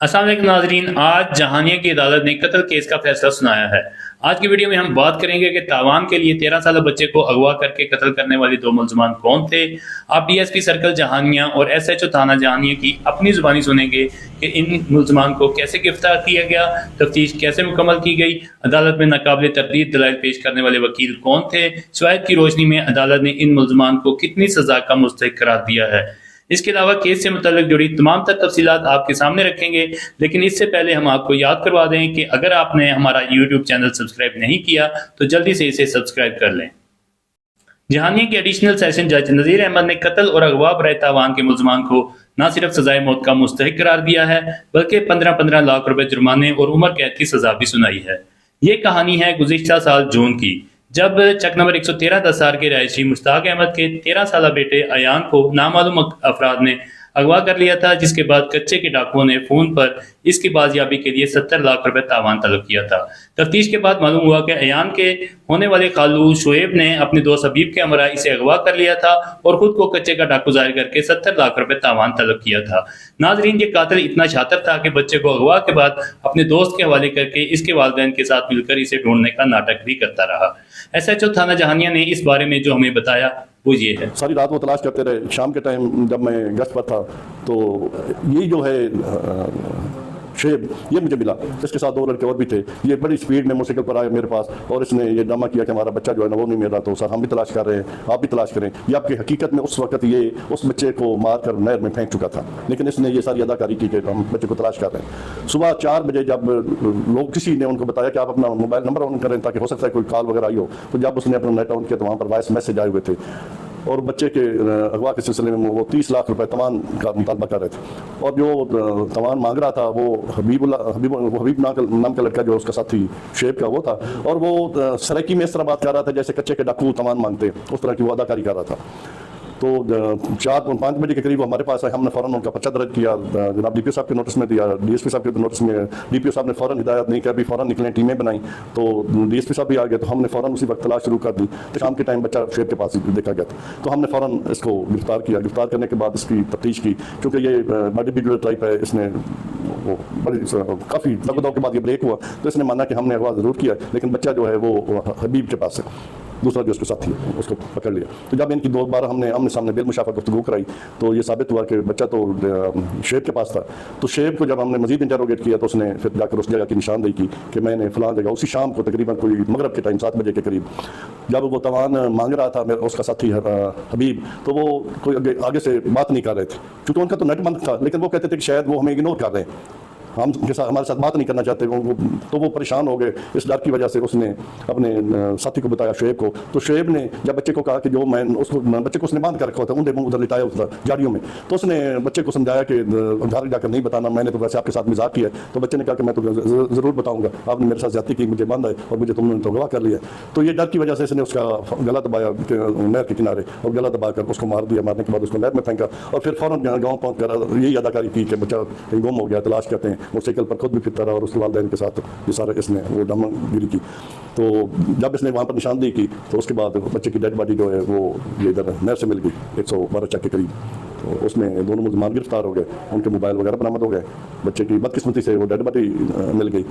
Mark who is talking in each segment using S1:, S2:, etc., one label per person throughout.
S1: अस्सलाम वालेकुम नाजरीन, आज जहानिया की अदालत ने कत्ल केस का फैसला सुनाया है। आज की वीडियो में हम बात करेंगे कि तावान के लिए 13 साल बच्चे को अगवा करके कत्ल करने वाले दो मुलजमान कौन थे। आप डीएसपी सर्कल जहानिया और एसएचओ थाना जहानिया की अपनी जुबानी सुनेंगे कि इन मुलजमान को कैसे गिरफ्तार किया गया, तफ्तीश कैसे मुकम्मल की गई, अदालत में नाकाबिल तरदीद दलाइल पेश करने वाले वकील कौन थे, शवाहिद की रोशनी में अदालत ने इन मुलजमान को कितनी सजा का मुस्तहिक करार दिया है। इसके अलावा केस से मुतल्लिक जुड़ी तमाम तर तफसीलात आपके सामने रखेंगे। लेकिन इससे पहले हम आपको याद करवा दें कि अगर आपने हमारा यूट्यूब चैनल सब्सक्राइब नहीं किया तो जल्दी से इसे सब्सक्राइब कर लें। जहानिया के एडिशनल सेशन जज नज़ीर अहमद ने कत्ल और अगवा बराए तावान के मुलजमान को न सिर्फ सजाए मौत का मुस्तहिक करार दिया है बल्कि 15-15 लाख रुपए जुर्माने और उम्र कैद की सजा भी सुनाई है। ये कहानी है गुज़िश्ता साल जून की, जब चक नंबर 113 दसार के रहायशी मुश्ताक अहमद के 13 साल बेटे अयान को नामालूम अफराद ने अगवा कर लिया था, जिसके बाद कच्चे के डाकुओं ने फोन पर इसकी बाजियाबी के लिए 70 लाख रुपए तावान तलब किया था। तफ्तीश के बाद मालूम हुआ कि अयान के होने वाले खालू शोएब ने अपने दोस्त हबीब के हमरा इसे अगवा कर लिया था और खुद को कच्चे का डाकू जाहिर करके 70 लाख रुपए तावान तलब किया था। नाजरीन, ये कातिल इतना शातिर था कि बच्चे को अगवा के बाद अपने दोस्त के हवाले करके इसके वालिदैन के साथ मिलकर इसे ढूंढने का नाटक भी करता रहा। एसएचओ थाना जहानिया ने इस बारे में जो हमें बताया वो ये है।
S2: सारी रात वो तलाश करते रहे। शाम के टाइम जब मैं गश्त पर था तो ये जो है शेब ये मुझे मिला, इसके साथ दो लड़के और भी थे। ये बड़ी स्पीड में मोटरसाइकिल पर आए मेरे पास और इसने ये ड्रामा किया कि हमारा बच्चा जो है ना वो नहीं मिल रहा, तो सर हम भी तलाश कर रहे हैं, आप भी तलाश करें। ये आपकी हकीकत में उस वक्त ये उस बच्चे को मार कर नहर में फेंक चुका था, लेकिन इसने ये सारी अदाकारी की कि हम बच्चे को तलाश कर रहे हैं। सुबह 4 बजे जब लोग किसी ने उनको बताया कि आप अपना मोबाइल नंबर ऑन करें ताकि हो सकता है कोई कॉल वगैरह आई हो, तो जब उसने अपना नेट ऑन किया तो वहाँ पर वॉइस मैसेज आए हुए थे और बच्चे के अगवा के सिलसिले में वो 30 लाख रुपए तमान का मुतालबा कर रहे थे। और जो तमान मांग रहा था वो हबीब नाम का लड़का जो उसका साथी शेब का वो था, और वो सराइकी में इस तरह बात कर रहा था जैसे कच्चे के डाकू तमान मांगते, उस तरह की वो अदाकारी कर रहा था। तो 4-5 बजे के करीब वो हमारे पास आए। हमने फ़ौरन उनका पर्चा दर्ज किया, जनाब डीपीओ साहब के नोटिस में दिया। डीएसपी साहब के नोटिस में डीपीओ साहब ने फ़ौरन हिदायत नहीं किया, अभी फ़ौरन निकलें, टीमें बनाई। तो डीएसपी साहब भी आ गए, तो हमने फ़ौरन उसी वक्त तलाश शुरू कर दी। तो शाम के टाइम बच्चा शेर के पास देखा गया था, तो हमने फ़ौरन इसको गिरफ्तार किया। गिरफ्तार करने के बाद इसकी तफ्तीश की, क्योंकि ये बॉडी बिल्डर टाइप है, इसने वो बड़ी काफ़ी दगदग के बाद ये ब्रेक हुआ, तो इसने माना कि हमने अगवा ज़रूर किया, लेकिन बच्चा जो है वो हबीब के पास है, दूसरा जो उसके साथी है उसको पकड़ लिया। तो जब इनकी 2 बार हमने आमने सामने बिल मुशाफा गुफ्तगू कराई तो ये साबित हुआ कि बच्चा तो शेब के पास था। तो शेब को जब हमने मजीद इंटरोगेट किया तो उसने फिर जाकर उस जगह की निशानदेही की कि मैंने फलां जगह, उसी शाम को तकरीबन कोई मगरब के टाइम 7 बजे के करीब जब वो तवान मांग रहा था मेरा उसका साथी हबीब, तो वो कोई आगे से बात नहीं कर रहे थे क्योंकि उनका तो नेट बंद था, लेकिन वो कहते थे कि शायद वो हमें इग्नोर कर रहे हैं, हम हमारे साथ बात नहीं करना चाहते। तो वो परेशान हो गए। इस डर की वजह से उसने अपने साथी को बताया, शुएब को। तो शुएब ने जब बच्चे को कहा कि जो मैं उसको बच्चे को उसने बांध कर रखा था, ऊँधे मुँह उधर लिटाया उधर झाड़ियों में, तो उसने बच्चे को समझाया कि घर जाकर नहीं बताना, मैंने तो वैसे आपके साथ मजाक किया है। तो बच्चे ने कहा कि मैं तो ज़रूर बताऊँगा, आपने मेरे साथ ज्यादती की, मुझे बांधा है और मुझे तुमने तो गवाह कर लिया। तो ये डर की वजह से इसने उसका गला दबाया नहर के किनारे और गला दबा कर उसको मार दिया। मारने के बाद उसको नहर में फेंका और फिर फ़ौरन गाँव पहुँच कर यही अदाकारी की कि बच्चा कहीं गुम हो गया, तलाश करते हैं। मोटरसाइकिल पर खुद फिर तरह और उसके वालिदैन के साथ ये सारा इसने वो दामनगिरी की। तो जब इसने वहाँ पर निशानदेही की तो उसके बाद बच्चे की डेड बॉडी जो है वो ये इधर नहर से मिल गई 112 चक के करीब। तो उसमें दोनों मुलजमान गिरफ्तार हो गए, उनके मोबाइल वगैरह बरामद हो गए, बच्चे की बदकिस्मती से वो डेड बॉडी मिल गई।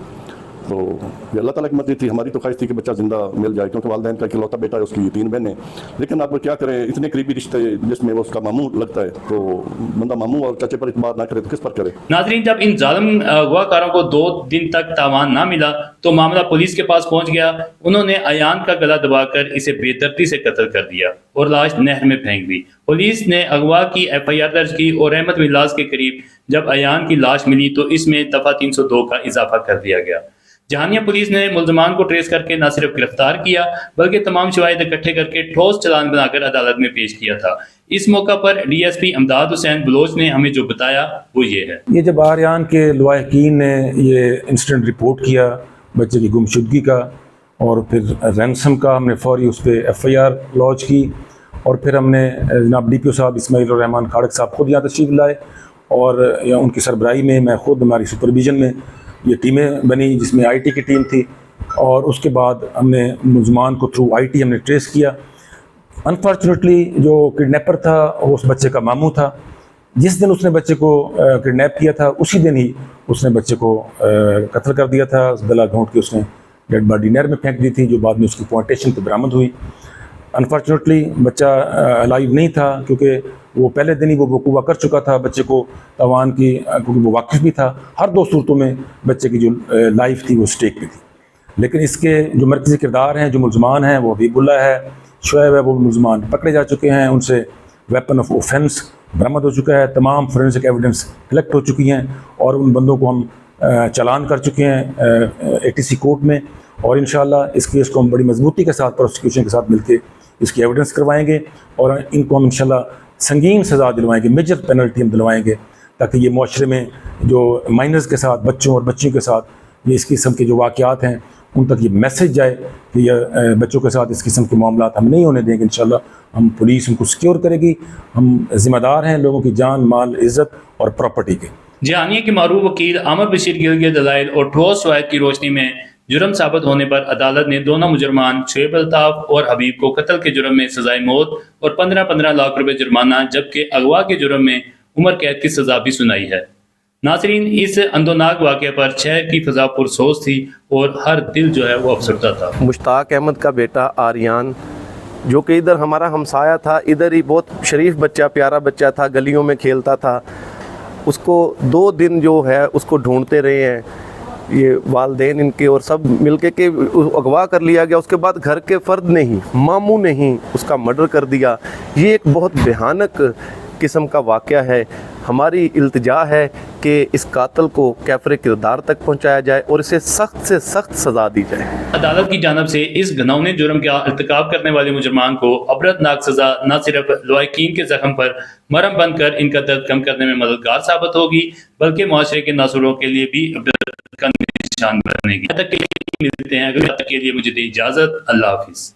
S2: तो ये अल्लाह ताला की मर्जी थी, हमारी तो ख्वाहिश थी कि बच्चा जिंदा मिल जाए, क्योंकि वालिदैन का इकलौता बेटा है, उसकी 3 बहनें। लेकिन आप क्या करें, इतने करीबी रिश्ते जिसमें वो उसका मामू लगता है, तो बंदा मामू और चाचे पर इतबार ना करे तो किस पर करे।
S1: नाजरीन, जब इन जालिम अगवाकारों को 2 दिन तक तावान ना मिला तो मामला पुलिस के पास पहुंच गया। उन्होंने अयान का गला दबाकर इसे बेदर्दी से कत्ल कर दिया और लाश नहर में फेंक दी। पुलिस ने अगवा की FIR दर्ज की और अहमद मिलाज के करीब जब अयान की लाश मिली तो इसमें दफा 302 का इजाफा कर दिया गया। जहानिया पुलिस ने मुलजमान को ट्रेस करके न सिर्फ गिरफ्तार किया बल्कि तमाम शवाहिद इकट्ठे करके ठोस चालान बनाकर अदालत में पेश किया था। इस मौका पर DSP अमदाद हुसैन बलोच ने हमें जो बताया वो ये है।
S3: ये जब आर्यान के लवाहकीन ने ये इंसिडेंट रिपोर्ट किया बच्चे की गुमशुदगी का, और फिर रैंसम का हमने फौरी उस पर FIR लॉन्च की, और फिर हमने जनाब DPO साहब इस्माइल रहमान खाड़क साहब खुद यहाँ तशरीफ लाए और उनकी सरबराही में मैं खुद हमारी सुपरविजन में ये टीमें बनी जिसमें IT की टीम थी, और उसके बाद हमने मुलजमान को थ्रू IT हमने ट्रेस किया। अनफॉर्चुनेटली जो किडनैपर था वो उस बच्चे का मामू था। जिस दिन उसने बच्चे को किडनैप किया था उसी दिन ही उसने बच्चे को कत्ल कर दिया था। गला घोंट के उसने डेड बॉडी नहर में फेंक दी थी, जो बाद में उसकी पॉइंटेशन पर बरामद हुई। अनफॉर्चुनेटली बच्चा अलाइव नहीं था, क्योंकि वो पहले दिन ही वो वकूवा कर चुका था बच्चे को तावान की, क्योंकि वो वाकिफ़ भी था। हर दो सूरतों में बच्चे की जो लाइफ थी वो स्टेक पे थी। लेकिन इसके जो मरकज़ी किरदार हैं, जो मुलजमान हैं, वो हबीबुल्लाह है, शुएब है, वो मुलजमान पकड़े जा चुके हैं। उनसे वेपन ऑफ ऑफेंस बरामद हो चुका है, तमाम फोरेंसिक एविडेंस कलेक्ट हो चुकी हैं और उन बंदों को हम चालान कर चुके हैं ATC कोर्ट में। और इंशाअल्लाह इस केस को हम बड़ी मजबूती के साथ प्रोसिक्यूशन के साथ मिलकर इसकी एविडेंस करवाएंगे और इनको हम इंशाअल्लाह संगीन सज़ा दिलवाएंगे, मेजर पेनल्टी हम दिलवाएंगे, ताकि ये मुआशरे में जो माइनर्स के साथ, बच्चों और बच्चियों के साथ ये इस किस्म के जो वाक़यात हैं उन तक ये मैसेज जाए कि ये बच्चों के साथ इस किस्म के मामलात हम नहीं होने देंगे। इंशाअल्लाह हम पुलिस उनको सिक्योर करेगी। हम ज़िम्मेदार हैं लोगों की जान, माल, इज़्ज़त और प्रॉपर्टी के।
S1: जहानिया के मारूफ वकील आमिर बशीर गिल के दलाइल और ठोस शवाहिद की रोशनी में जुर्म साबित होने पर अदालत ने दोनों मुजरमान शुएब अल्ताफ और हबीब को कत्ल के जुर्म में सजाए मौत और 15-15 लाख रुपए जुर्माना, जबकि अगवा के जुर्म में उम्र कैद की सजा भी सुनाई है। नाजरीन, इस अंदोनाक वाक़े पर शहर की फ़ज़ा पुरसोज थी और हर दिल जो है वो अफसरदा था।
S4: मुश्ताक अहमद का बेटा आर्यान, जो कि इधर हमारा हमसाया था, इधर ही बहुत शरीफ बच्चा, प्यारा बच्चा था, गलियों में खेलता था। उसको 2 दिन जो है उसको ढूंढते रहे हैं ये वालदेन इनके और सब मिलके के अगवा कर लिया गया। उसके बाद घर के फ़र्द ने ही, मामू ने ही उसका मर्डर कर दिया। ये एक बहुत भयानक किस्म का वाक़या है। हमारी इल्तिजा है कि इस कातिल को कैफरे किरदार तक पहुंचाया जाए और इसे सख्त से सख्त सज़ा दी जाए।
S1: अदालत की जानब से इस घिनौने जुर्म का इर्तिकाब करने वाले मुजरमान को अबरतनाक सजा न सिर्फ लवाकिन के जख्म पर मरहम बन कर इनका दर्द कम करने में मददगार साबित होगी, बल्कि माशरे के नासुरों के लिए भी इबरत का निशान बनेगी। तक के लिए मिलते हैं, अगले तक के लिए मुझे दी इजाज़त। अल्लाह हाफिज़।